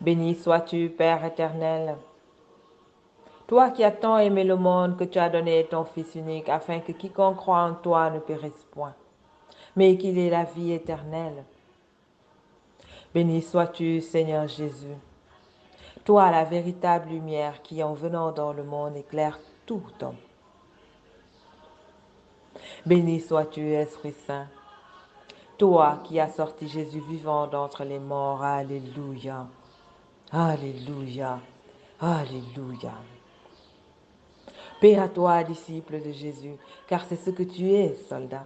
Béni sois-tu, Père éternel, toi qui as tant aimé le monde que tu as donné ton Fils unique, afin que quiconque croit en toi ne périsse point, mais qu'il ait la vie éternelle. Béni sois-tu, Seigneur Jésus, toi la véritable lumière qui en venant dans le monde éclaire tout homme. Béni sois-tu, Esprit Saint, toi qui as sorti Jésus vivant d'entre les morts. Alléluia, Alléluia, Alléluia. Paix à toi, disciple de Jésus, car c'est ce que tu es, soldat.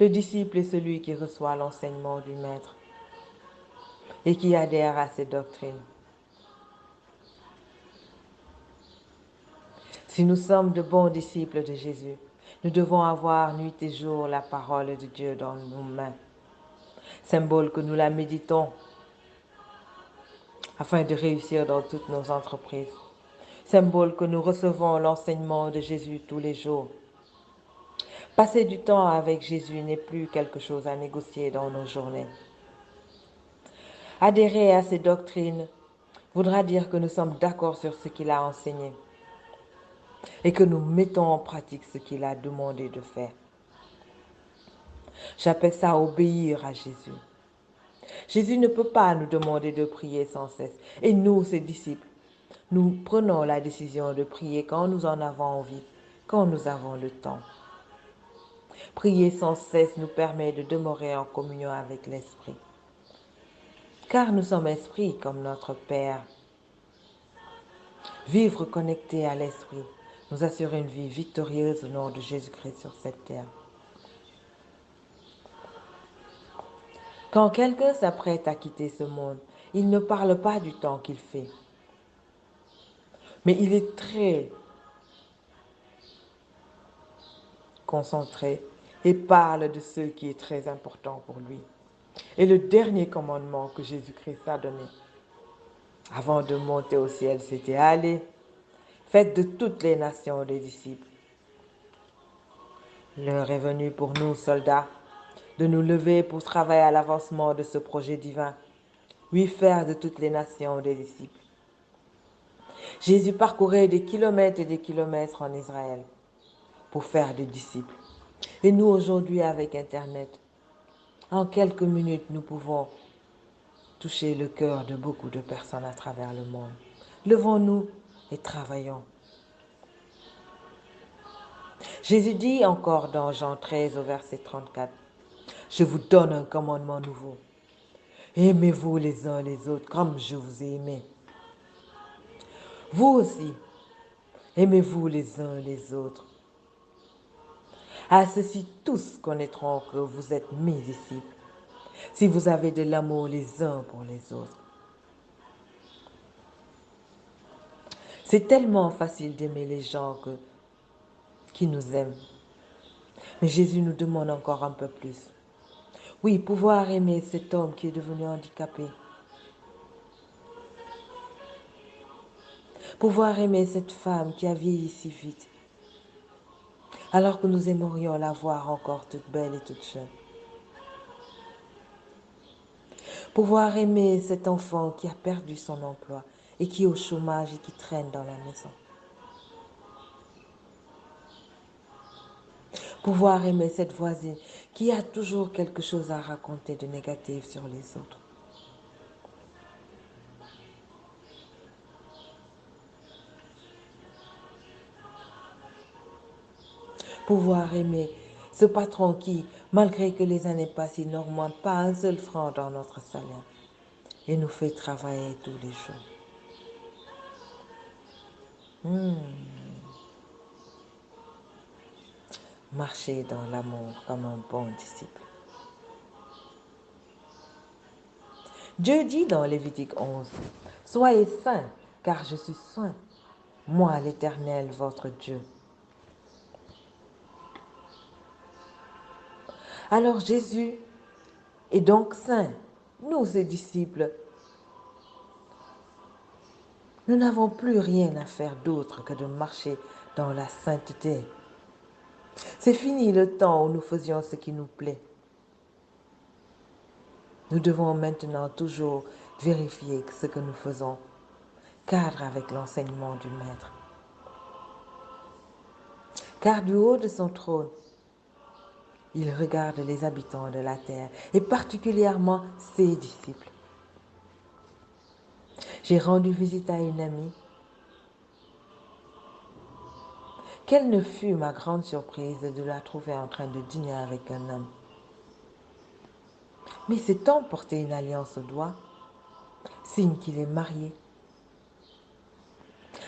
Le disciple est celui qui reçoit l'enseignement du Maître et qui adhère à ses doctrines. Si nous sommes de bons disciples de Jésus, nous devons avoir nuit et jour la parole de Dieu dans nos mains, symbole que nous la méditons afin de réussir dans toutes nos entreprises, symbole que nous recevons l'enseignement de Jésus tous les jours. Passer du temps avec Jésus n'est plus quelque chose à négocier dans nos journées. Adhérer à ses doctrines voudra dire que nous sommes d'accord sur ce qu'il a enseigné et que nous mettons en pratique ce qu'il a demandé de faire. J'appelle ça obéir à Jésus. Jésus ne peut pas nous demander de prier sans cesse. Et nous, ses disciples, nous prenons la décision de prier quand nous en avons envie, quand nous avons le temps. Prier sans cesse nous permet de demeurer en communion avec l'Esprit. Car nous sommes esprits comme notre Père. Vivre connecté à l'Esprit nous assure une vie victorieuse au nom de Jésus-Christ sur cette terre. Quand quelqu'un s'apprête à quitter ce monde, il ne parle pas du temps qu'il fait, mais il est très concentré et parle de ce qui est très important pour lui. Et le dernier commandement que Jésus-Christ a donné avant de monter au ciel, c'était allez, faites de toutes les nations des disciples. L'heure est venue pour nous, soldats, de nous lever pour travailler à l'avancement de ce projet divin. Oui, faire de toutes les nations des disciples. Jésus parcourait des kilomètres et des kilomètres en Israël pour faire des disciples. Et nous, aujourd'hui, avec Internet, en quelques minutes, nous pouvons toucher le cœur de beaucoup de personnes à travers le monde. Levons-nous et travaillons. Jésus dit encore dans Jean 13 au verset 34, « Je vous donne un commandement nouveau. Aimez-vous les uns les autres comme je vous ai aimé. Vous aussi, aimez-vous les uns les autres. À ceci, tous connaîtront que vous êtes mes disciples, si vous avez de l'amour les uns pour les autres. » C'est tellement facile d'aimer les gens qui nous aiment. Mais Jésus nous demande encore un peu plus. Oui, pouvoir aimer cet homme qui est devenu handicapé. Pouvoir aimer cette femme qui a vieilli si vite, alors que nous aimerions la voir encore toute belle et toute jeune. Pouvoir aimer cet enfant qui a perdu son emploi et qui est au chômage et qui traîne dans la maison. Pouvoir aimer cette voisine qui a toujours quelque chose à raconter de négatif sur les autres. Pouvoir aimer ce patron qui, malgré que les années passent, il n'augmente pas un seul franc dans notre salaire et nous fait travailler tous les jours. Marcher dans l'amour comme un bon disciple. Dieu dit dans Lévitique 11, « Soyez saints, car je suis saint, moi l'Éternel, votre Dieu. » Alors Jésus est donc saint. Nous, ses disciples, nous n'avons plus rien à faire d'autre que de marcher dans la sainteté. C'est fini le temps où nous faisions ce qui nous plaît. Nous devons maintenant toujours vérifier que ce que nous faisons cadre avec l'enseignement du Maître. Car du haut de son trône, il regarde les habitants de la terre et particulièrement ses disciples. J'ai rendu visite à une amie. Quelle ne fut ma grande surprise de la trouver en train de dîner avec un homme. Mais cet homme portait une alliance au doigt, signe qu'il est marié.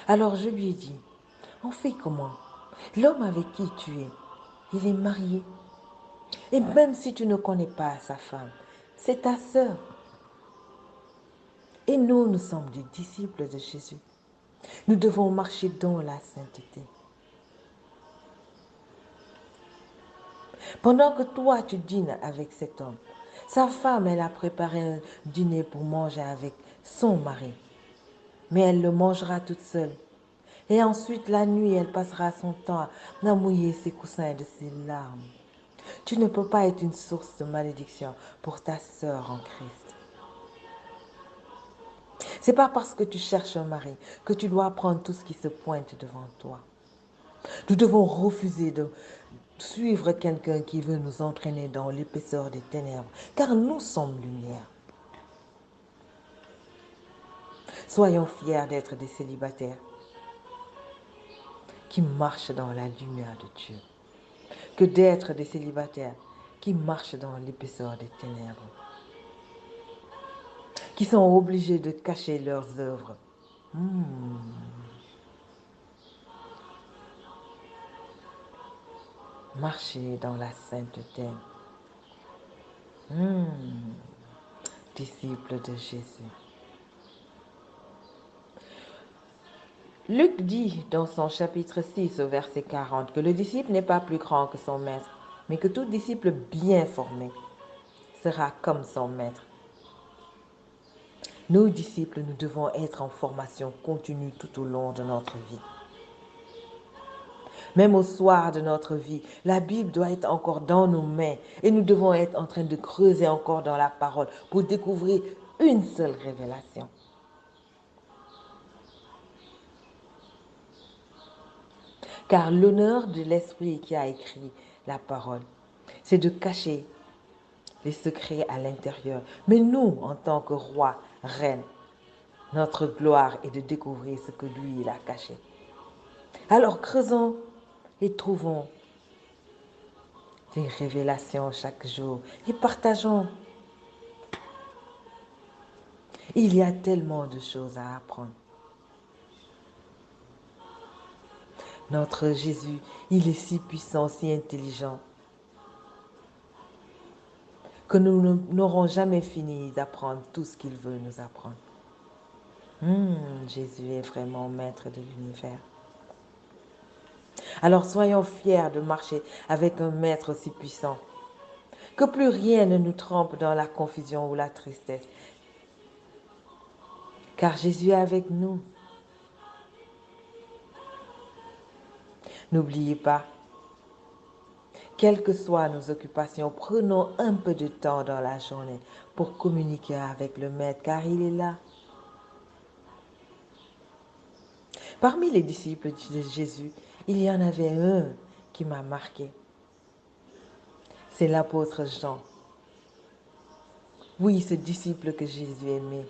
Alors je lui ai dit, on fait comment? L'homme avec qui tu es, il est marié. Et même si tu ne connais pas sa femme, c'est ta sœur. Et nous sommes des disciples de Jésus. Nous devons marcher dans la sainteté. Pendant que toi, tu dînes avec cet homme, sa femme, elle a préparé un dîner pour manger avec son mari. Mais elle le mangera toute seule. Et ensuite, la nuit, elle passera son temps à mouiller ses coussins de ses larmes. Tu ne peux pas être une source de malédiction pour ta sœur en Christ. C'est pas parce que tu cherches un mari que tu dois prendre tout ce qui se pointe devant toi. Nous devons refuser de suivre quelqu'un qui veut nous entraîner dans l'épaisseur des ténèbres, car nous sommes lumière. Soyons fiers d'être des célibataires qui marchent dans la lumière de Dieu, que d'être des célibataires qui marchent dans l'épaisseur des ténèbres, qui sont obligés de cacher leurs œuvres. Marcher dans la sainteté. Disciple de Jésus. Luc dit dans son chapitre 6 au verset 40 que le disciple n'est pas plus grand que son maître, mais que tout disciple bien formé sera comme son maître. Nous, disciples, nous devons être en formation continue tout au long de notre vie. Même au soir de notre vie, la Bible doit être encore dans nos mains et nous devons être en train de creuser encore dans la parole pour découvrir une seule révélation. Car l'honneur de l'Esprit qui a écrit la parole, c'est de cacher les secrets à l'intérieur. Mais nous, en tant que roi, reine, notre gloire est de découvrir ce que lui, il a caché. Alors creusons et trouvons des révélations chaque jour et partageons. Il y a tellement de choses à apprendre. Notre Jésus, il est si puissant, si intelligent, que nous n'aurons jamais fini d'apprendre tout ce qu'il veut nous apprendre. Jésus est vraiment maître de l'univers. Alors soyons fiers de marcher avec un maître si puissant, que plus rien ne nous trompe dans la confusion ou la tristesse. Car Jésus est avec nous. N'oubliez pas, quelles que soient nos occupations, prenons un peu de temps dans la journée pour communiquer avec le Maître, car il est là. Parmi les disciples de Jésus, il y en avait un qui m'a marqué. C'est l'apôtre Jean. Oui, ce disciple que Jésus aimait.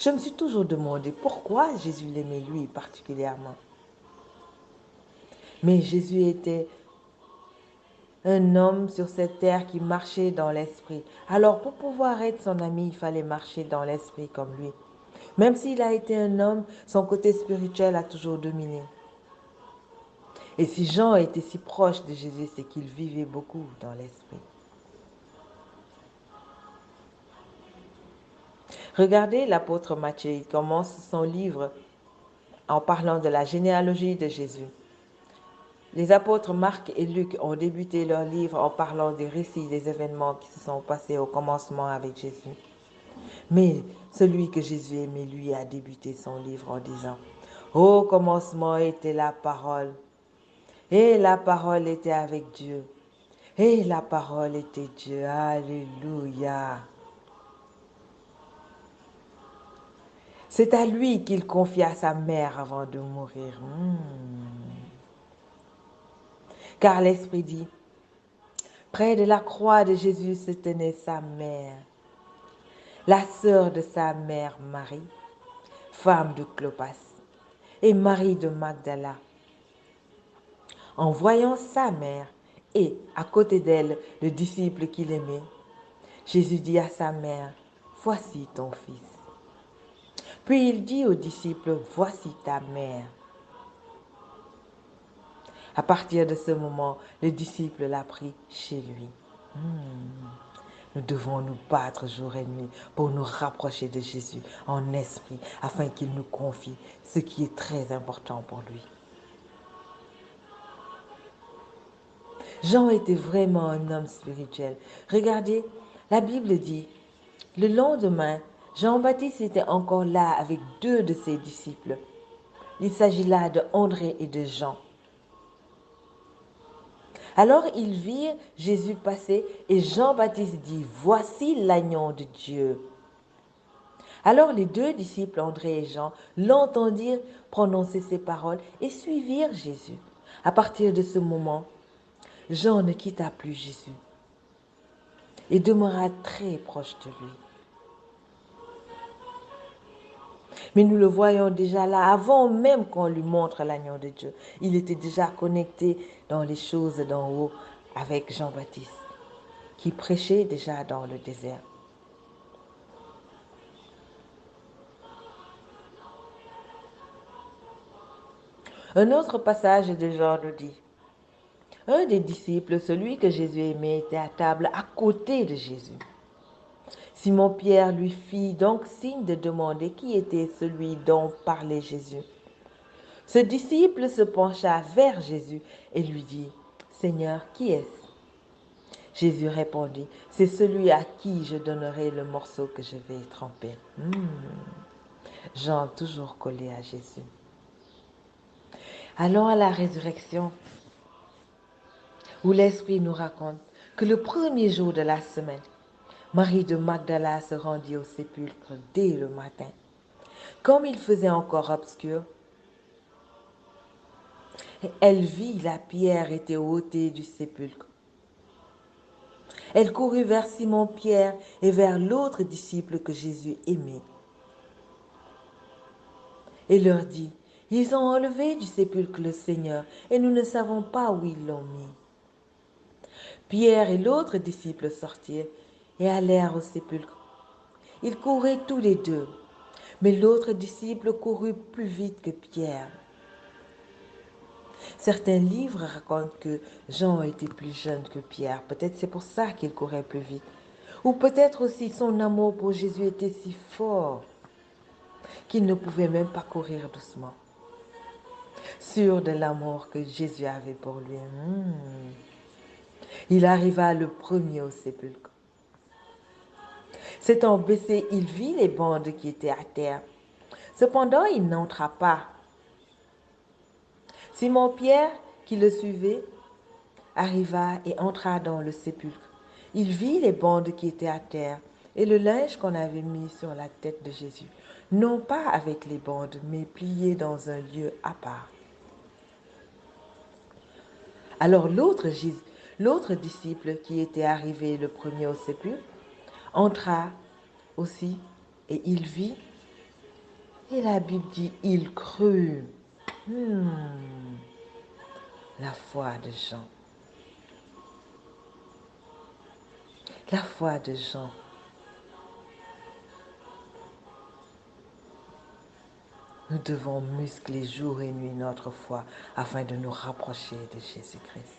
Je me suis toujours demandé pourquoi Jésus l'aimait lui particulièrement. Mais Jésus était un homme sur cette terre qui marchait dans l'esprit. Alors pour pouvoir être son ami, il fallait marcher dans l'esprit comme lui. Même s'il a été un homme, son côté spirituel a toujours dominé. Et si Jean était si proche de Jésus, c'est qu'il vivait beaucoup dans l'esprit. Regardez l'apôtre Matthieu, il commence son livre en parlant de la généalogie de Jésus. Les apôtres Marc et Luc ont débuté leur livre en parlant des récits des événements qui se sont passés au commencement avec Jésus. Mais celui que Jésus aimait, lui, a débuté son livre en disant « Au commencement était la parole, et la parole était avec Dieu, et la parole était Dieu. » Alléluia. C'est à lui qu'il confia sa mère avant de mourir. Car l'Esprit dit, près de la croix de Jésus se tenait sa mère, la sœur de sa mère Marie, femme de Clopas, et Marie de Magdala. En voyant sa mère et à côté d'elle le disciple qu'il aimait, Jésus dit à sa mère, voici ton fils. Puis il dit aux disciples, voici ta mère. À partir de ce moment, le disciple l'a pris chez lui. Nous devons nous battre jour et nuit pour nous rapprocher de Jésus en esprit, afin qu'il nous confie ce qui est très important pour lui. Jean était vraiment un homme spirituel. Regardez, la Bible dit, le lendemain, Jean-Baptiste était encore là avec 2 de ses disciples. Il s'agit là de André et de Jean. Alors ils virent Jésus passer et Jean-Baptiste dit, voici l'agneau de Dieu. Alors les 2 disciples, André et Jean, l'entendirent prononcer ces paroles et suivirent Jésus. À partir de ce moment, Jean ne quitta plus Jésus et demeura très proche de lui. Mais nous le voyons déjà là, avant même qu'on lui montre l'agneau de Dieu. Il était déjà connecté dans les choses d'en haut avec Jean-Baptiste, qui prêchait déjà dans le désert. Un autre passage de Jean nous dit, un des disciples, celui que Jésus aimait, était à table à côté de Jésus. Simon-Pierre lui fit donc signe de demander qui était celui dont parlait Jésus. Ce disciple se pencha vers Jésus et lui dit, Seigneur, qui est-ce? Jésus répondit, c'est celui à qui je donnerai le morceau que je vais tremper. Jean toujours collé à Jésus. Allons à la résurrection, où l'Esprit nous raconte que le premier jour de la semaine, Marie de Magdala se rendit au sépulcre dès le matin. Comme il faisait encore obscur, elle vit la pierre était ôtée du sépulcre. Elle courut vers Simon-Pierre et vers l'autre disciple que Jésus aimait et leur dit, ils ont enlevé du sépulcre le Seigneur et nous ne savons pas où ils l'ont mis. Pierre et l'autre disciple sortirent et allèrent au sépulcre. Ils couraient tous les 2, mais l'autre disciple courut plus vite que Pierre. Certains livres racontent que Jean était plus jeune que Pierre. Peut-être c'est pour ça qu'il courait plus vite. Ou peut-être aussi son amour pour Jésus était si fort qu'il ne pouvait même pas courir doucement. Sûr de l'amour que Jésus avait pour lui. Il arriva le premier au sépulcre. S'étant baissé, il vit les bandes qui étaient à terre. Cependant, il n'entra pas. Simon-Pierre, qui le suivait, arriva et entra dans le sépulcre. Il vit les bandes qui étaient à terre et le linge qu'on avait mis sur la tête de Jésus, non pas avec les bandes, mais plié dans un lieu à part. Alors l'autre disciple qui était arrivé le premier au sépulcre entra aussi et il vit, et la Bible dit, il crut. La foi de Jean. La foi de Jean. Nous devons muscler jour et nuit notre foi afin de nous rapprocher de Jésus-Christ.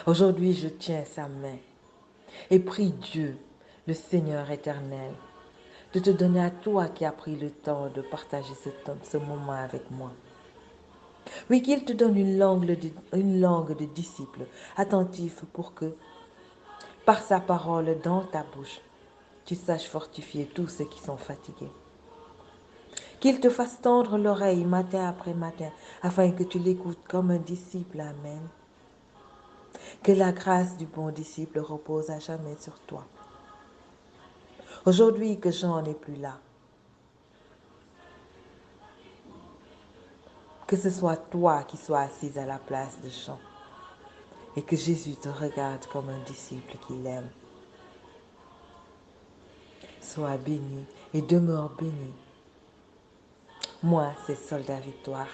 Aujourd'hui, je tiens sa main et prie Dieu, le Seigneur éternel, de te donner à toi qui as pris le temps de partager ce moment avec moi. Oui, qu'il te donne une langue de disciple attentif pour que, par sa parole dans ta bouche, tu saches fortifier tous ceux qui sont fatigués. Qu'il te fasse tendre l'oreille matin après matin, afin que tu l'écoutes comme un disciple. Amen. Que la grâce du bon disciple repose à jamais sur toi. Aujourd'hui que Jean n'est plus là, Que ce soit toi qui sois assise à la place de Jean et que Jésus te regarde comme un disciple qu'il aime. Sois béni et demeure béni. Moi, c'est Soldat Victoire.